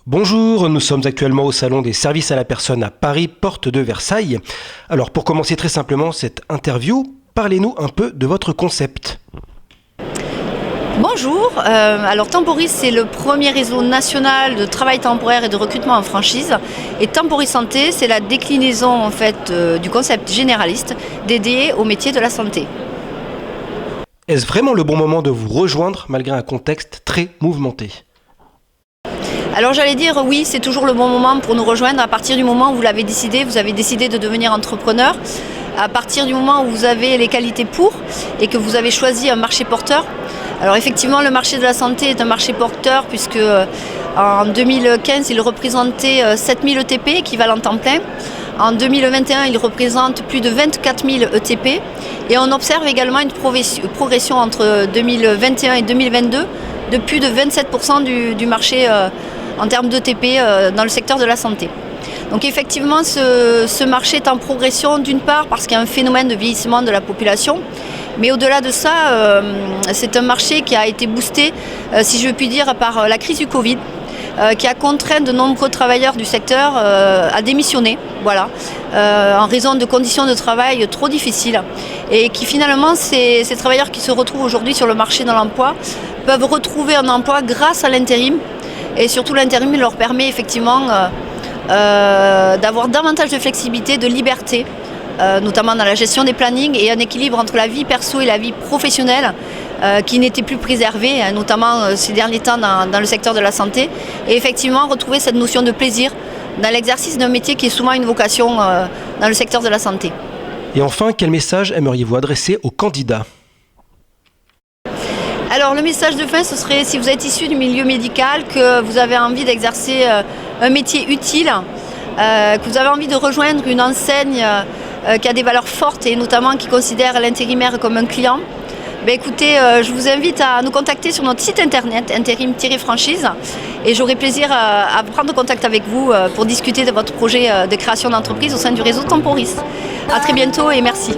Bonjour, nous sommes actuellement au salon des services à la personne à Paris, porte de Versailles. Alors pour commencer très simplement cette interview, parlez-nous un peu de votre concept. Bonjour, alors Temporis c'est le premier réseau national de travail temporaire et de recrutement en franchise, et Temporis Santé c'est la déclinaison en fait du concept généraliste dédié au métier de la santé. Est-ce vraiment le bon moment de vous rejoindre malgré un contexte très mouvementé ? Alors j'allais dire oui, c'est toujours le bon moment pour nous rejoindre à partir du moment où vous l'avez décidé, vous avez décidé de devenir entrepreneur, à partir du moment où vous avez les qualités pour et que vous avez choisi un marché porteur. Alors effectivement le marché de la santé est un marché porteur puisque en 2015 il représentait 7000 ETP équivalent temps plein. En 2021 il représente plus de 24 000 ETP et on observe également une progression entre 2021 et 2022 de plus de 27% du marché en termes d'ETP dans le secteur de la santé. Donc effectivement, ce marché est en progression d'une part parce qu'il y a un phénomène de vieillissement de la population, mais au-delà de ça, c'est un marché qui a été boosté, si je puis dire, par la crise du Covid, qui a contraint de nombreux travailleurs du secteur à démissionner, en raison de conditions de travail trop difficiles. Et qui finalement, ces travailleurs qui se retrouvent aujourd'hui sur le marché de l'emploi peuvent retrouver un emploi grâce à l'intérim. Et surtout l'intérim leur permet effectivement d'avoir davantage de flexibilité, de liberté, notamment dans la gestion des plannings et un équilibre entre la vie perso et la vie professionnelle qui n'était plus préservé, notamment ces derniers temps dans le secteur de la santé. Et effectivement retrouver cette notion de plaisir dans l'exercice d'un métier qui est souvent une vocation dans le secteur de la santé. Et enfin, quel message aimeriez-vous adresser aux candidats ? Alors le message de fin, ce serait si vous êtes issu du milieu médical, que vous avez envie d'exercer un métier utile, que vous avez envie de rejoindre une enseigne qui a des valeurs fortes et notamment qui considère l'intérimaire comme un client, écoutez, je vous invite à nous contacter sur notre site internet intérim-franchise et j'aurai plaisir à prendre contact avec vous pour discuter de votre projet de création d'entreprise au sein du réseau Temporis. À très bientôt et merci.